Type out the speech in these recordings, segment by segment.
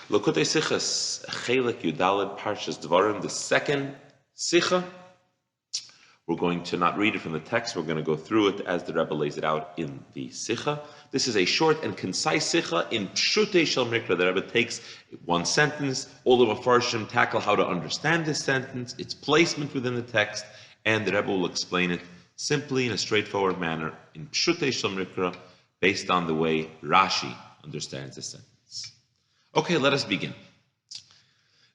Lokutei Sichas, Chelek Yudalid Parshas Dvarim, the second Sicha. We're going to not read it from the text, we're going to go through it as the Rebbe lays it out in the Sicha. This is a short and concise Sicha in Pshutei Shel Mikra. The Rebbe takes one sentence, all the Mefarshim tackle how to understand this sentence, its placement within the text, and the Rebbe will explain it simply in a straightforward manner in Pshutei Shel Mikra, based on the way Rashi understands this sentence. Okay, let us begin.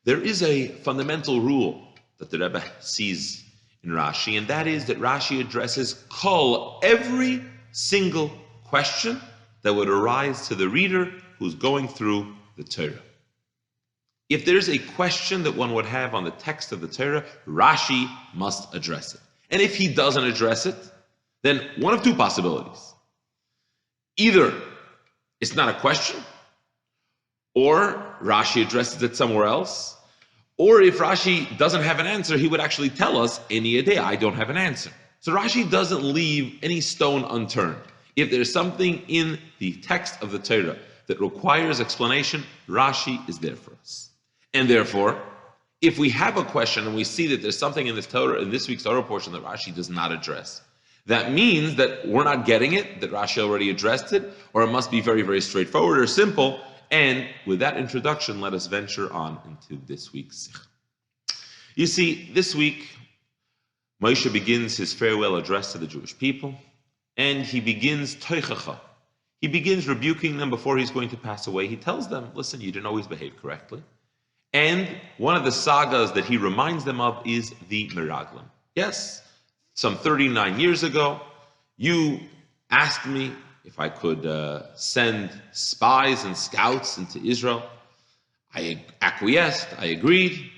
There is a fundamental rule that the Rebbe sees in Rashi, and that is that Rashi addresses kol, every single question that would arise to the reader who's going through the Torah. If there's a question that one would have on the text of the Torah, Rashi must address it. And if he doesn't address it, then one of two possibilities. Either it's not a question, or Rashi addresses it somewhere else, or if Rashi doesn't have an answer, he would actually tell us, any day, I don't have an answer. So Rashi doesn't leave any stone unturned. If there's something in the text of the Torah that requires explanation, Rashi is there for us. And therefore, if we have a question and we see that there's something in this Torah, in this week's Torah portion that Rashi does not address, that means that we're not getting it, that Rashi already addressed it, or it must be very, very straightforward or simple. And with that introduction, let us venture on into this week's Sicha. You see, this week, Moshe begins his farewell address to the Jewish people, and he begins toichacha. He begins rebuking them before he's going to pass away. He tells them, listen, you didn't always behave correctly. And one of the sagas that he reminds them of is the Miraglim. Yes, some 39 years ago, you asked me if I could send spies and scouts into Israel. I acquiesced, I agreed.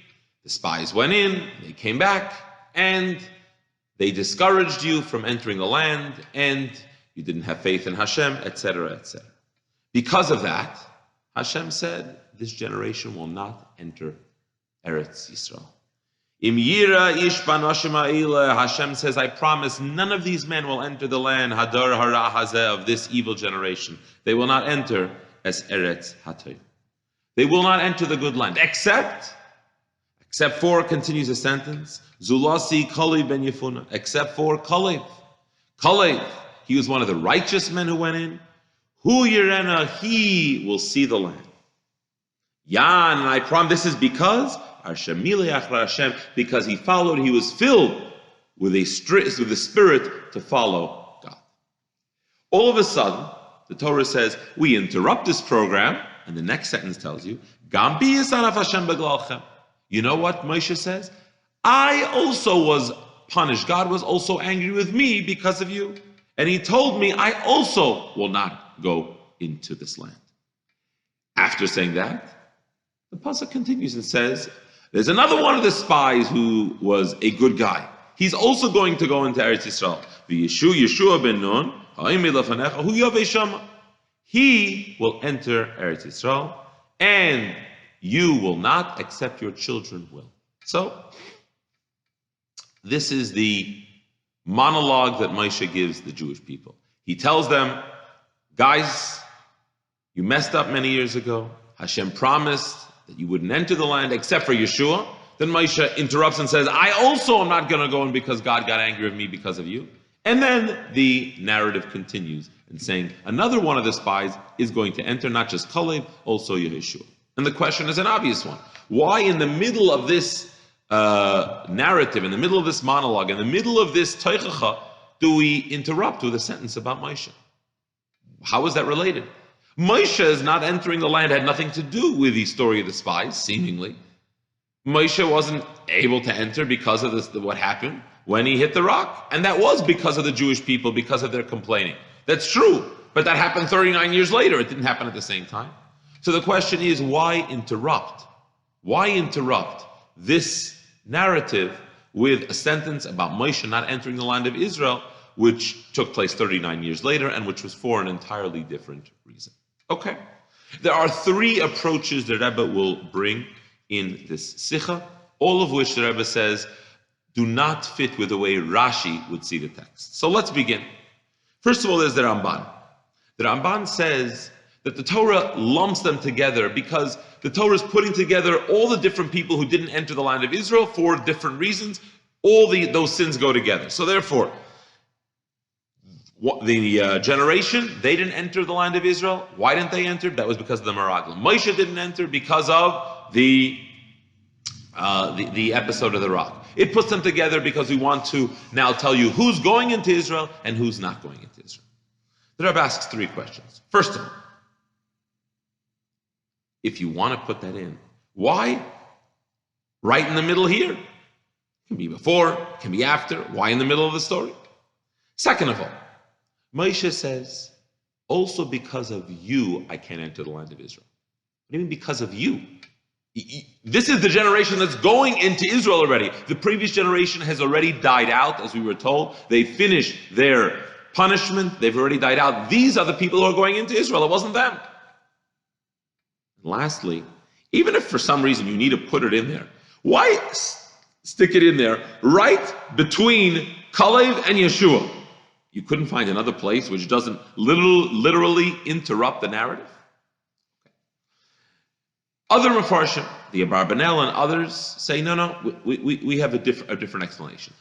The spies went in, they came back, and they discouraged you from entering the land, and you didn't have faith in Hashem, etc., etc. Because of that, Hashem said, this generation will not enter Eretz Yisrael. Im yira ish banashim ha'ila, Hashem says, I promise none of these men will enter the land, hadar hara hazeh, of this evil generation. They will not enter as Eretz Hatayv. They will not enter the good land, except for, continues the sentence, Zulasi Kalev ben Yefuna, except for Kalev. Kalev, he was one of the righteous men who went in. Hu yirena, he will see the land. Yan, and I promise this is because he followed, he was filled with the spirit to follow God. All of a sudden, the Torah says, we interrupt this program, and the next sentence tells you, you know what Moshe says? I also was punished. God was also angry with me because of you. And he told me, I also will not go into this land. After saying that, the pasuk continues and says, there's another one of the spies who was a good guy. He's also going to go into Eretz Yisrael. Yeshua ben Nun, he will enter Eretz Yisrael, and you will not, except your children will. So, this is the monologue that Moshe gives the Jewish people. He tells them, guys, you messed up many years ago. Hashem promised that you wouldn't enter the land except for Yeshua. Then Moshe interrupts and says, I also am not going to go in because God got angry with me because of you. And then the narrative continues and saying, another one of the spies is going to enter, not just Kalev, also Yeshua. And the question is an obvious one. Why in the middle of this narrative, in the middle of this monologue, in the middle of this toichacha, do we interrupt with a sentence about Moshe? How is that related? Moshe is not entering the land, had nothing to do with the story of the spies, seemingly. Moshe wasn't able to enter because of what happened when he hit the rock. And that was because of the Jewish people, because of their complaining. That's true, but that happened 39 years later. It didn't happen at the same time. So the question is, why interrupt? Why interrupt this narrative with a sentence about Moshe not entering the land of Israel, which took place 39 years later and which was for an entirely different reason? Okay. There are three approaches the Rebbe will bring in this Sicha, all of which the Rebbe says do not fit with the way Rashi would see the text. So let's begin. First of all, there's the Ramban. The Ramban says that the Torah lumps them together because the Torah is putting together all the different people who didn't enter the land of Israel for different reasons. Those sins go together. So therefore, the generation, they didn't enter the land of Israel. Why didn't they enter? That was because of the Meraglim. Moshe didn't enter because of the episode of the rock. It puts them together because we want to now tell you who's going into Israel and who's not going into Israel. The Rabbi asks 3 questions. First of all, if you want to put that in, why right in the middle here? It can be before, it can be after. Why in the middle of the story? Second of all, Moshe says, also because of you, I can't enter the land of Israel. What do you mean because of you? This is the generation that's going into Israel already. The previous generation has already died out, as we were told. They finished their punishment. They've already died out. These are the people who are going into Israel. It wasn't them. And lastly, even if for some reason you need to put it in there, why stick it in there right between Kalev and Yeshua? You couldn't find another place which doesn't literally interrupt the narrative? Other Mefarshim, the Abarbanel and others, say, no, we have a different explanation.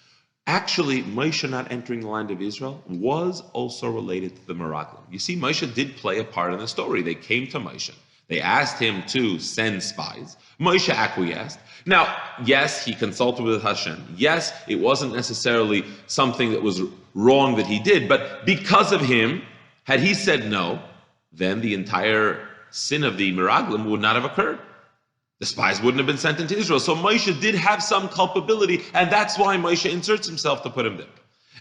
Actually, Moshe not entering the land of Israel was also related to the Meraglim. You see, Moshe did play a part in the story. They came to Moshe. They asked him to send spies. Moshe acquiesced. Now, yes, he consulted with Hashem. Yes, it wasn't necessarily something that was wrong that he did, but because of him, had he said no, then the entire sin of the Meraglim would not have occurred. The spies wouldn't have been sent into Israel. So Moshe did have some culpability, and that's why Moshe inserts himself to put him there.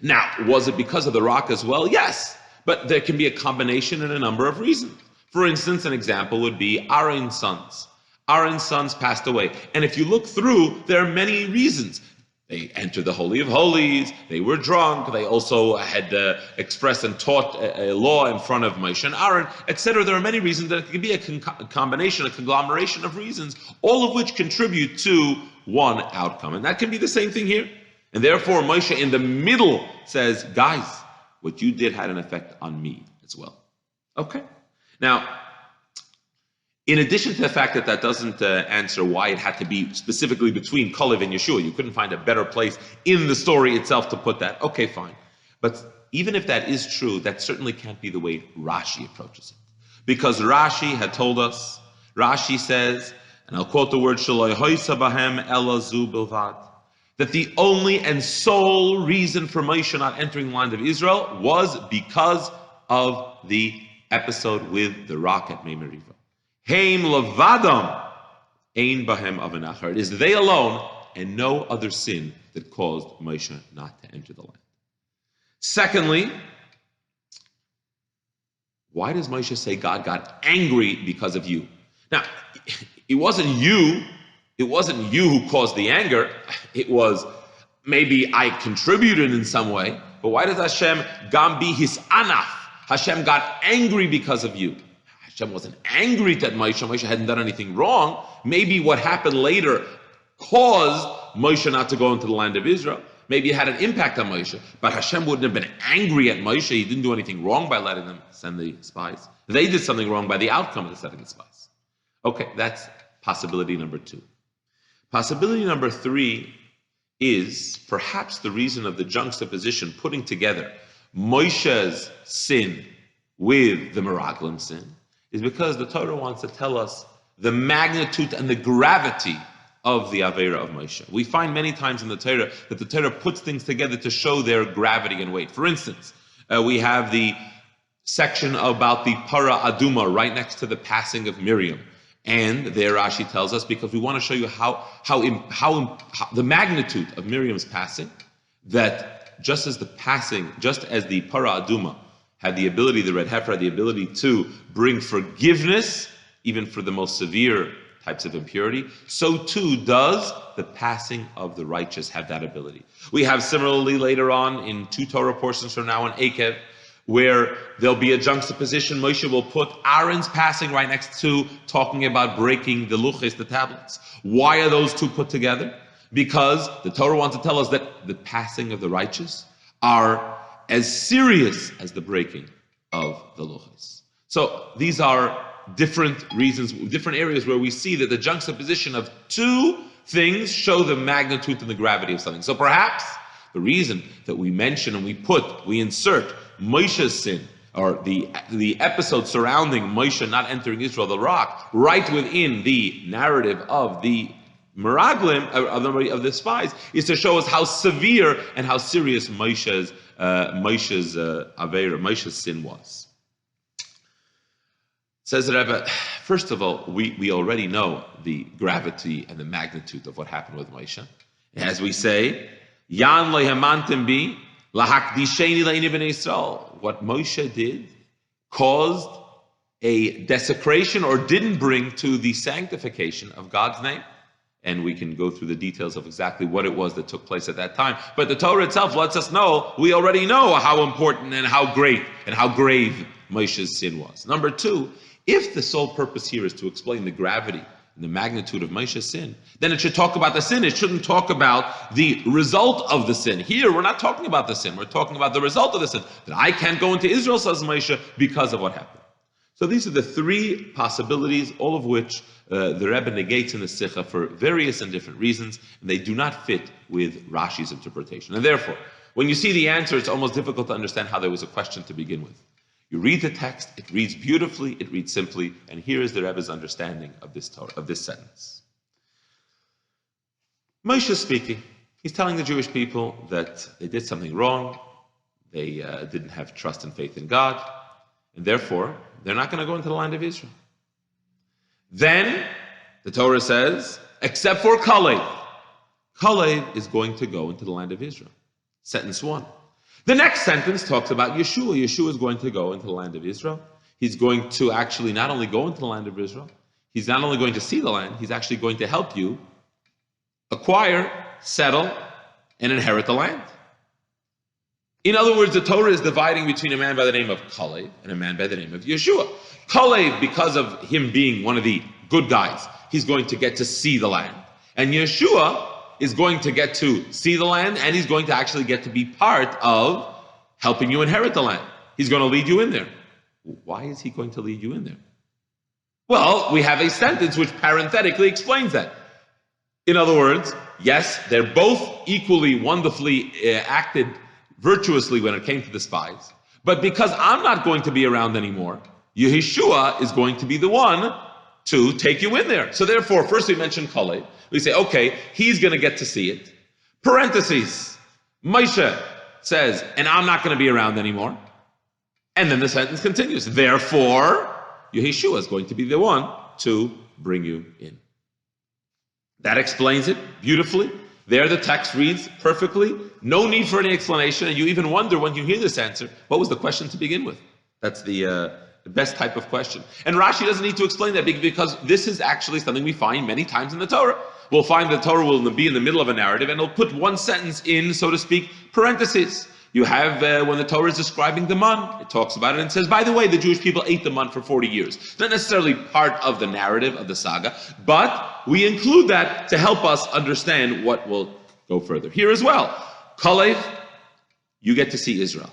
Now, was it because of the rock as well? Yes, but there can be a combination and a number of reasons. For instance, an example would be Aaron's sons. Aaron's sons passed away. And if you look through, there are many reasons. They entered the Holy of Holies, they were drunk, they also had expressed and taught a law in front of Moshe and Aaron, etc. There are many reasons that it could be a combination, a conglomeration of reasons, all of which contribute to one outcome. And that can be the same thing here. And therefore, Moshe in the middle says, guys, what you did had an effect on me as well. Okay? Now, in addition to the fact that that doesn't answer why it had to be specifically between Kalev and Yeshua, you couldn't find a better place in the story itself to put that. Okay, fine. But even if that is true, that certainly can't be the way Rashi approaches it. Because Rashi had told us, Rashi says, and I'll quote the word, Shaloi hoisa bahem ela zu bilvad, that the only and sole reason for Moshe not entering the land of Israel was because of the episode with the rock at Mei Meriva. Heim levadam ein bahem avanachar. It is they alone and no other sin that caused Moshe not to enter the land. Secondly, why does Moshe say God got angry because of you? Now, it wasn't you who caused the anger. It was maybe I contributed in some way. But why does Hashem gambi his anaf? Hashem got angry because of you. Hashem wasn't angry that Moshe hadn't done anything wrong. Maybe what happened later caused Moshe not to go into the land of Israel. Maybe it had an impact on Moshe. But Hashem wouldn't have been angry at Moshe. He didn't do anything wrong by letting them send the spies. They did something wrong by the outcome of the sending the spies. Okay, that's possibility number 2. Possibility number 3 is perhaps the reason of the juxtaposition, putting together Moshe's sin with the Meraglim sin, is because the Torah wants to tell us the magnitude and the gravity of the Aveira of Moshe. We find many times in the Torah that the Torah puts things together to show their gravity and weight. For instance, we have the section about the Para Aduma right next to the passing of Miriam. And there Rashi tells us, because we want to show you how the magnitude of Miriam's passing, that just as the Para Aduma had the ability, the red heifer had the ability to bring forgiveness, even for the most severe types of impurity, so too does the passing of the righteous have that ability. We have similarly later on in 2 Torah portions from now in Akev, where there'll be a juxtaposition. Moshe will put Aaron's passing right next to talking about breaking the luches, the tablets. Why are those two put together? Because the Torah wants to tell us that the passing of the righteous are as serious as the breaking of the luches. So these are different reasons, different areas where we see that the juxtaposition of two things show the magnitude and the gravity of something. So perhaps the reason that we mention and we insert Moshe's sin, or the episode surrounding Moshe not entering Israel, the rock, right within the narrative of the Meraglim, of the spies, is to show us how severe and how serious Moshe's sin was. Says the Rebbe, first of all, we already know the gravity and the magnitude of what happened with Moshe. As we say, Yan lehamantim bi lahakdisheni le'ini b'nei Yisrael. What Moshe did caused a desecration, or didn't bring to the sanctification of God's name. And we can go through the details of exactly what it was that took place at that time. But the Torah itself lets us know, we already know how important and how great and how grave Moshe's sin was. Number two, if the sole purpose here is to explain the gravity and the magnitude of Moshe's sin, then it should talk about the sin. It shouldn't talk about the result of the sin. Here, we're not talking about the sin. We're talking about the result of the sin. That I can't go into Israel, says Moshe, because of what happened. So these are the three possibilities, all of which the Rebbe negates in the Sicha for various and different reasons, and they do not fit with Rashi's interpretation. And therefore, when you see the answer, it's almost difficult to understand how there was a question to begin with. You read the text, it reads beautifully, it reads simply, and here is the Rebbe's understanding of this Torah, of this sentence. Moshe is speaking. He's telling the Jewish people that they did something wrong, they didn't have trust and faith in God, and therefore, they're not going to go into the land of Israel. Then, the Torah says, except for Chelek. Chelek is going to go into the land of Israel. Sentence 1. The next sentence talks about Yeshua. Yeshua is going to go into the land of Israel. He's going to actually not only go into the land of Israel, he's not only going to see the land, he's actually going to help you acquire, settle, and inherit the land. In other words, the Torah is dividing between a man by the name of Chelek and a man by the name of Yeshua. Chelek, because of him being one of the good guys, he's going to get to see the land. And Yeshua is going to get to see the land, and he's going to actually get to be part of helping you inherit the land. He's going to lead you in there. Why is he going to lead you in there? Well, we have a sentence which parenthetically explains that. In other words, yes, they're both equally wonderfully acted virtuously when it came to the spies, but because I'm not going to be around anymore, Yeshua is going to be the one to take you in there. So therefore, first we mention Chelek. We say, okay, he's going to get to see it. Parentheses, Moshe says, and I'm not going to be around anymore. And then the sentence continues. Therefore, Yeshua is going to be the one to bring you in. That explains it beautifully. There the text reads perfectly. No need for any explanation. And you even wonder when you hear this answer, what was the question to begin with? That's the best type of question. And Rashi doesn't need to explain that because this is actually something we find many times in the Torah. We'll find the Torah will be in the middle of a narrative and it'll put one sentence in, so to speak, parentheses. You have, when the Torah is describing the man, it talks about it and says, by the way, the Jewish people ate the man for 40 years. It's not necessarily part of the narrative of the saga, but we include that to help us understand what will go further. Here as well, Chelek, you get to see Israel.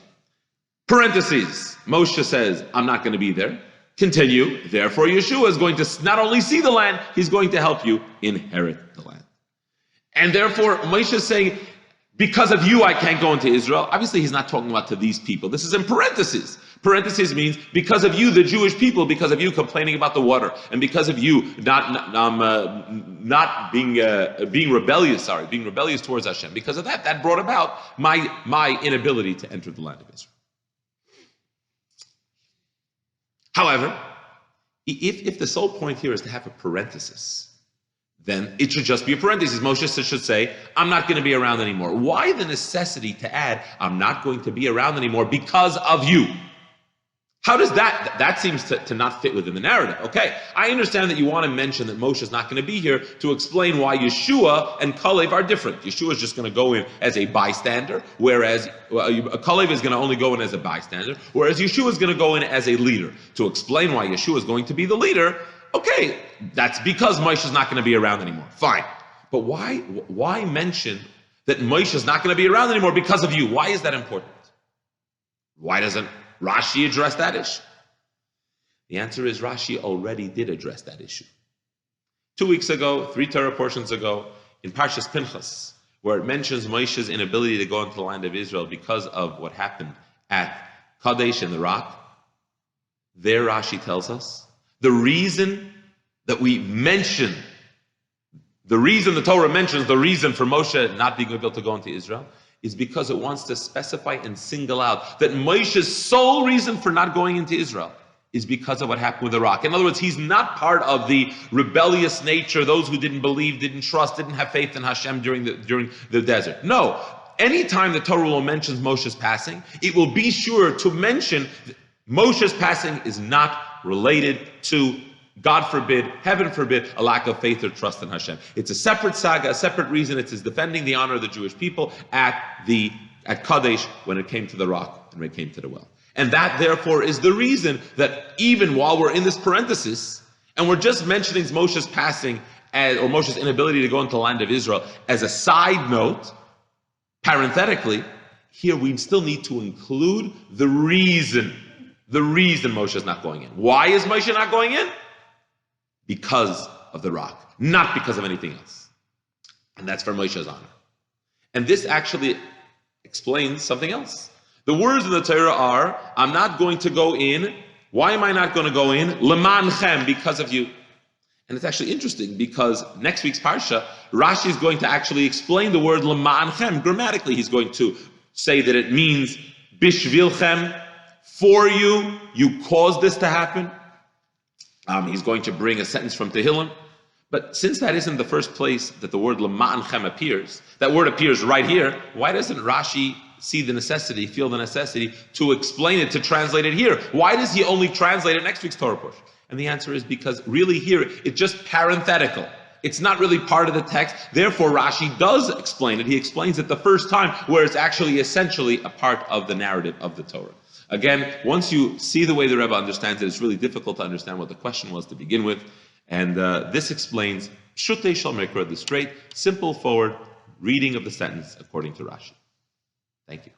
Parentheses, Moshe says, I'm not going to be there. Continue, therefore Yeshua is going to not only see the land, he's going to help you inherit the land. And therefore, Moshe is saying, because of you, I can't go into Israel. Obviously, he's not talking about to these people. This is in parentheses. Parentheses means because of you, the Jewish people, because of you complaining about the water, and because of you not being rebellious towards Hashem. Because of that brought about my inability to enter the land of Israel. However, if the sole point here is to have a parenthesis, then it should just be a parenthesis. Moshe should say, I'm not going to be around anymore. Why the necessity to add, I'm not going to be around anymore because of you? How does that seems to not fit within the narrative. Okay, I understand that you want to mention that Moshe is not going to be here to explain why Yeshua and Chelek are different. Yeshua is just going to go in as a bystander, whereas Chelek is going to only go in as a bystander, whereas Yeshua is going to go in as a leader. To explain why Yeshua is going to be the leader, okay, that's because Moshe is not going to be around anymore. Fine. But why mention that Moshe is not going to be around anymore because of you? Why is that important? Why doesn't Rashi address that issue? The answer is Rashi already did address that issue. 2 weeks ago, 3 Torah portions ago, in Parshas Pinchas, where it mentions Moshe's inability to go into the land of Israel because of what happened at Kadesh in the rock, there Rashi tells us the reason that we mention, the reason the Torah mentions the reason for Moshe not being able to go into Israel is because it wants to specify and single out that Moshe's sole reason for not going into Israel is because of what happened with the rock. In other words, he's not part of the rebellious nature, those who didn't believe, didn't trust, didn't have faith in Hashem during the desert. No. Anytime the Torah will mention Moshe's passing, it will be sure to mention that Moshe's passing is not related to, God forbid, heaven forbid, a lack of faith or trust in Hashem. It's a separate saga, a separate reason. It is defending the honor of the Jewish people at Kadesh when it came to the rock and when it came to the well. And that, therefore, is the reason that even while we're in this parenthesis, and we're just mentioning Moshe's passing or Moshe's inability to go into the land of Israel as a side note, parenthetically, here we still need to include the reason Moshe is not going in. Why is Moshe not going in? Because of the rock, not because of anything else. And that's for Moshe's honor. And this actually explains something else. The words in the Torah are, I'm not going to go in. Why am I not going to go in? L'manchem, because of you. And it's actually interesting because next week's Parsha, Rashi is going to actually explain the word l'manchem. Grammatically, he's going to say that it means bishvilchem, for you, you caused this to happen. He's going to bring a sentence from Tehillim. But since that isn't the first place that the word l'manchem appears, that word appears right here, why doesn't Rashi feel the necessity to explain it, to translate it here? Why does he only translate it next week's Torah portion? And the answer is because really here, it's just parenthetical. It's not really part of the text. Therefore, Rashi does explain it. He explains it the first time, where it's actually essentially a part of the narrative of the Torah. Again, once you see the way the Rebbe understands it, it's really difficult to understand what the question was to begin with. And this explains Pshutei Shel Mikra, the straight, simple, forward reading of the sentence according to Rashi. Thank you.